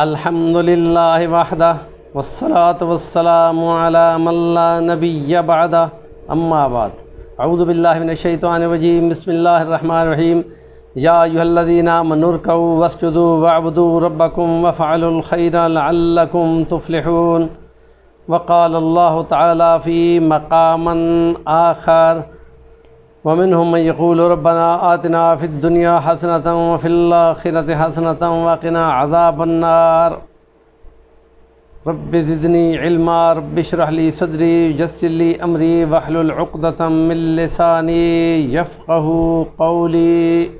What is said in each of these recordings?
الحمد للہ وحدہ والصلاة والسلام علی من لا نبی بعدہ اما بعد اعوذ باللہ من الشیطان الرجیم بسم اللہ الرحمن الرحیم یا ایھا الذین آمنوا ارکعوا واسجدوا واعبدوا ربکم وافعلوا الخیر لعلکم تفلحون وقال اللہ تعالی فی مقام آخر ومنهم من يقول ربنا آتنا في الدنيا حسنة وفي الآخرة حسنة وقنا عذاب النار رب زدني علما رب اشرح لي صدري يسر لي أمري واحلل عقدة من لساني يفقهوا قولي۔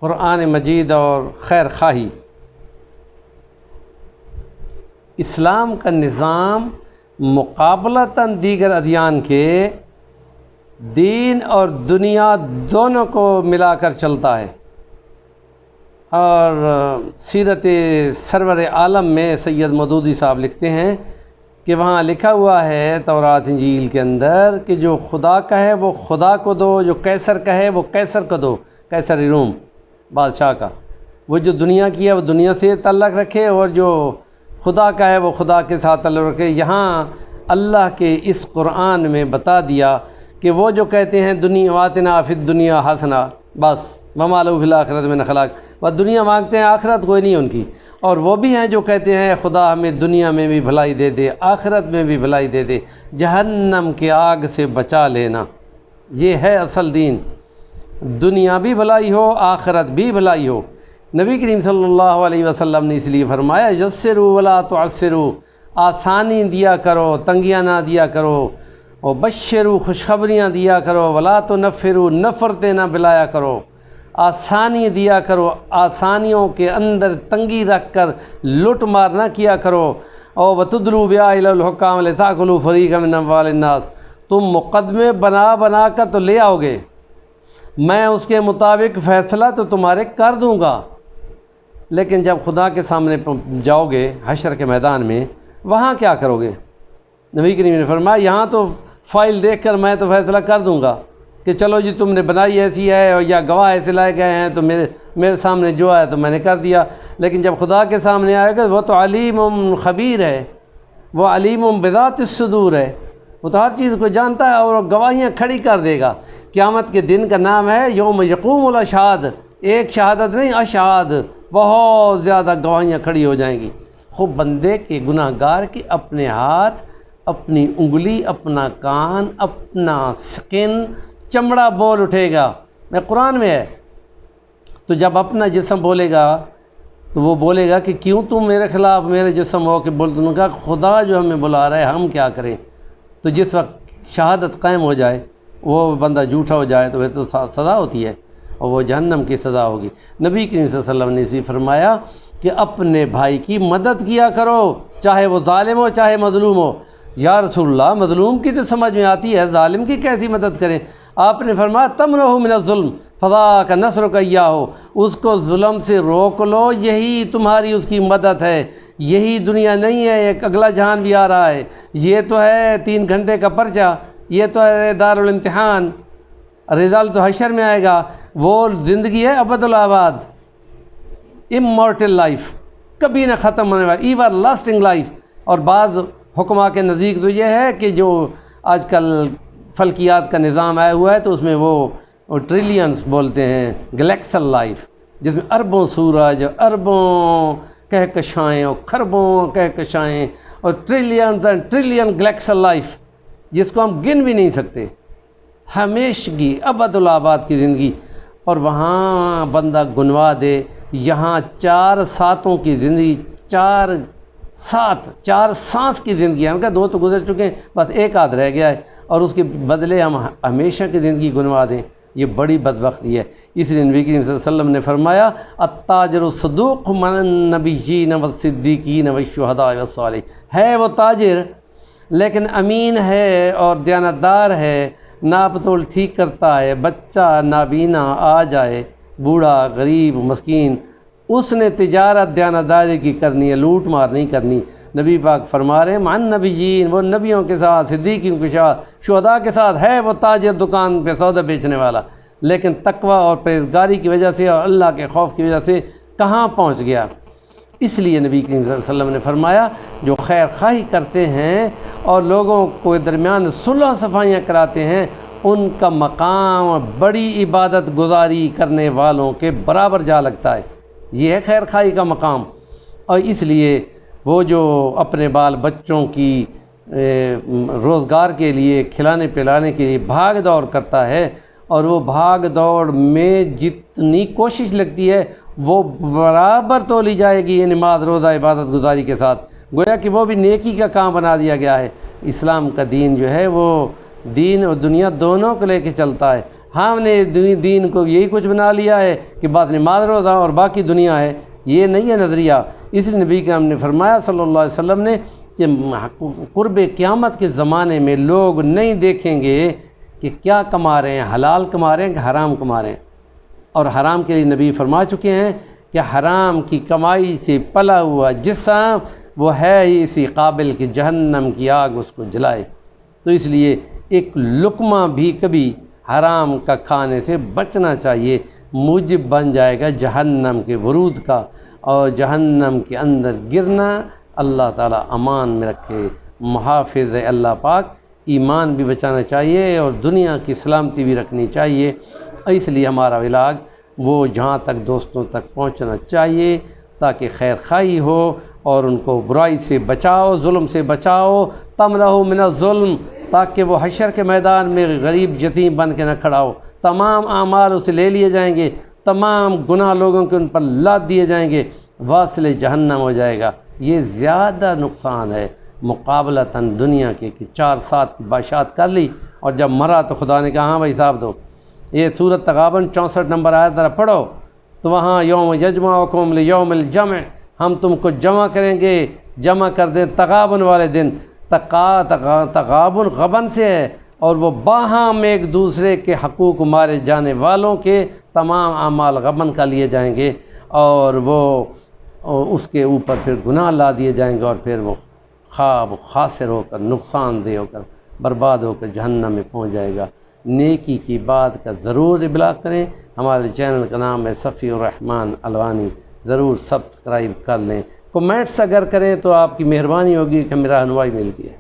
قرآن مجید اور خیر خواہی، اسلام کا نظام مقابلتاً دیگر ادیان کے دین اور دنیا دونوں کو ملا کر چلتا ہے، اور سیرت سرور عالم میں سید مودودی صاحب لکھتے ہیں کہ وہاں لکھا ہوا ہے تورات انجیل کے اندر کہ جو خدا کا ہے وہ خدا کو دو، جو قیصر کا ہے وہ قیصر کو دو، قیصر روم بادشاہ کا، وہ جو دنیا کی ہے وہ دنیا سے تعلق رکھے، اور جو خدا کا ہے وہ خدا کے ساتھ تعلق رکھے۔ یہاں اللہ کے اس قرآن میں بتا دیا کہ وہ جو کہتے ہیں دنیا واتنا فی الدنیا حسنہ، بس وما لہ فی الآخرۃ من خلاق، بس دنیا مانگتے ہیں، آخرت کوئی نہیں ان کی، اور وہ بھی ہیں جو کہتے ہیں خدا ہمیں دنیا میں بھی بھلائی دے دے، آخرت میں بھی بھلائی دے دے، جہنم کی آگ سے بچا لینا، یہ ہے اصل دین، دنیا بھی بھلائی ہو آخرت بھی بھلائی ہو۔ نبی کریم صلی اللہ علیہ وسلم نے اس لیے فرمایا یسروا ولا تعسروا، آسانی دیا کرو تنگیاں نہ دیا کرو، اور بشروا خوشخبریاں دیا کرو، ولا تنفروا نفرتیں نہ بلایا کرو، آسانی دیا کرو، آسانیوں کے اندر تنگی رکھ کر لٹ مار نہ کیا کرو، اور وتدلوا بها الى الحکام لتاکلوا فریقا من اموال الناس، تم مقدمے بنا بنا کر تو لے آؤ گے، میں اس کے مطابق فیصلہ تو تمہارے کر دوں گا، لیکن جب خدا کے سامنے جاؤ گے حشر کے میدان میں وہاں کیا کرو گے؟ نبی کریم نے فرمایا یہاں تو فائل دیکھ کر میں تو فیصلہ کر دوں گا کہ چلو جی تم نے بنائی ایسی ہے، اور یا گواہ ایسے لائے گئے ہیں، تو میرے سامنے جو آیا تو میں نے کر دیا، لیکن جب خدا کے سامنے آئے گا وہ تو علیم خبیر ہے، وہ علیم بذات الصدور ہے، وہ تو ہر چیز کو جانتا ہے اور گواہیاں کھڑی کر دے گا۔ قیامت کے دن کا نام ہے یوم یقوم الاشہاد، ایک شہادت نہیں اشہاد، بہت زیادہ گواہیاں کھڑی ہو جائیں گی۔ خوب بندے کے گناہ گار کی اپنے ہاتھ، اپنی انگلی، اپنا کان، اپنا سکن، چمڑا بول اٹھے گا، میں قرآن میں ہے، تو جب اپنا جسم بولے گا تو وہ بولے گا کہ کیوں تم میرے خلاف میرے جسم ہو کے بولتے ہیں، کہا خدا جو ہمیں بلا رہا ہے ہم کیا کریں؟ تو جس وقت شہادت قائم ہو جائے وہ بندہ جھوٹا ہو جائے تو وہ تو سزا ہوتی ہے، اور وہ جہنم کی سزا ہوگی۔ نبی کریم صلی اللہ علیہ وسلم نے اسی فرمایا کہ اپنے بھائی کی مدد کیا کرو، چاہے وہ ظالم ہو چاہے مظلوم ہو۔ یا رسول اللہ مظلوم کی تو سمجھ میں آتی ہے، ظالم کی کیسی مدد کریں؟ آپ نے فرمایا تمنعہ من الظلم فذاک نصرک ایاہ، اس کو ظلم سے روک لو، یہی تمہاری اس کی مدد ہے۔ یہی دنیا نہیں ہے، ایک اگلا جہان بھی آ رہا ہے، یہ تو ہے 3 گھنٹے کا پرچہ، یہ تو ہے دارالامتحان، رزلٹ تو حشر میں آئے گا، وہ زندگی ہے ابد الآباد، امورٹل لائف، کبھی نہ ختم ہونے والی، ایور لاسٹنگ لائف۔ اور بعض حکماء کے نزدیک تو یہ ہے کہ جو آج کل فلکیات کا نظام آیا ہوا ہے تو اس میں وہ ٹریلینز بولتے ہیں، گلیکسل لائف، جس میں اربوں سورج، اربوں کہکشائیں اور کھربوں کہکشائیں اور ٹریلینز اینڈ ٹریلین گلیکسل لائف، جس کو ہم گن بھی نہیں سکتے، ہمیشگی ابد الآباد کی زندگی۔ اور وہاں بندہ گنوا دے، یہاں 4 ساتوں کی زندگی، 4 سانس کی زندگی، ہم کہا 2 تو گزر چکے ہیں، بس ایک آدھ رہ گیا ہے، اور اس کے بدلے ہم ہمیشہ کی زندگی گنوا دیں، یہ بڑی بدبختی ہے۔ اس لیے نبی کریم صلی اللہ علیہ وسلم نے فرمایا التاجر الصدوق من النبیین والصدیقین والشہداء والصالحین، ہے وہ تاجر لیکن امین ہے اور دیانتدار ہے، ناپ تول ٹھیک کرتا ہے، بچہ نابینا آ جائے، بوڑھا غریب مسکین، اس نے تجارت دیانتداری کی کرنی ہے، لوٹ مار نہیں کرنی۔ نبی پاک فرما رہے ہیں مع النبیین، وہ نبیوں کے ساتھ، صدیقین کے ساتھ، شہداء کے ساتھ، ہے وہ تاجر دکان پہ سودا بیچنے والا، لیکن تقوی اور پرہیزگاری کی وجہ سے اور اللہ کے خوف کی وجہ سے کہاں پہنچ گیا۔ اس لیے نبی کریم صلی اللہ علیہ وسلم نے فرمایا جو خیر خواہی کرتے ہیں اور لوگوں کو درمیان صلح صفائیاں کراتے ہیں ان کا مقام بڑی عبادت گزاری کرنے والوں کے برابر جا لگتا ہے۔ یہ ہے خیر خواہی کا مقام۔ اور اس لیے وہ جو اپنے بال بچوں کی روزگار کے لیے کھلانے پلانے کے لیے بھاگ دوڑ کرتا ہے اور وہ بھاگ دوڑ میں جتنی کوشش لگتی ہے وہ برابر تو لی جائے گی یہ نماز روزہ عبادت گزاری کے ساتھ، گویا کہ وہ بھی نیکی کا کام بنا دیا گیا ہے۔ اسلام کا دین جو ہے وہ دین اور دنیا دونوں کو لے کے چلتا ہے۔ ہم نے دین کو یہی کچھ بنا لیا ہے کہ بس نماز روزہ اور باقی دنیا ہے، یہ نہیں ہے نظریہ۔ اس لیے نبی کریم نے فرمایا صلی اللہ علیہ وسلم نے کہ قرب قیامت کے زمانے میں لوگ نہیں دیکھیں گے کہ کیا کما رہے ہیں، حلال کما رہے ہیں کہ حرام کما رہے ہیں، اور حرام کے لیے نبی فرما چکے ہیں کہ حرام کی کمائی سے پلا ہوا جسم وہ ہے ہی اسی قابل کہ جہنم کی آگ اس کو جلائے۔ تو اس لیے ایک لقمہ بھی کبھی حرام کا کھانے سے بچنا چاہیے، موجب بن جائے گا جہنم کے ورود کا، اور جہنم کے اندر گرنا اللہ تعالیٰ امان میں رکھے، محافظ ہے اللہ پاک۔ ایمان بھی بچانا چاہیے اور دنیا کی سلامتی بھی رکھنی چاہیے، اس لیے ہمارا علاج وہ جہاں تک دوستوں تک پہنچنا چاہیے تاکہ خیر خواہی ہو اور ان کو برائی سے بچاؤ، ظلم سے بچاؤ، تمنعوا من الظلم، تاکہ وہ حشر کے میدان میں غریب یتیم بن کے نہ کھڑا ہو۔ تمام اعمال اسے لے لیے جائیں گے، تمام گناہ لوگوں کے ان پر لاد دیے جائیں گے، واصل جہنم ہو جائے گا۔ یہ زیادہ نقصان ہے مقابلتاً دنیا کے کہ 4 سات کی بادشاہت کر لی اور جب مرا تو خدا نے کہا ہاں بھائی حساب دو۔ یہ سورۃ تغابن 64 نمبر آیت ذرا پڑھو تو وہاں یوم یجمعکم لیوم الجمع، ہم تم کو جمع کریں گے، جمع کر دیں تغابن والے دن۔ تغابن غبن سے ہے اور وہ باہم ایک دوسرے کے حقوق مارے جانے والوں کے تمام اعمال غبن کا لیے جائیں گے اور وہ اس کے اوپر پھر گناہ لا دیے جائیں گے اور پھر وہ خواب خاسر ہو کر نقصان دہ ہو کر برباد ہو کر جہنم میں پہنچ جائے گا۔ نیکی کی بات کا ضرور ابلاغ کریں۔ ہمارے چینل کا نام ہے صفی الرحمن الوانی، ضرور سبسکرائب کر لیں۔ کمنٹس اگر کریں تو آپ کی مہربانی ہوگی کہ ہمیں رہنمائی ملتی ہے۔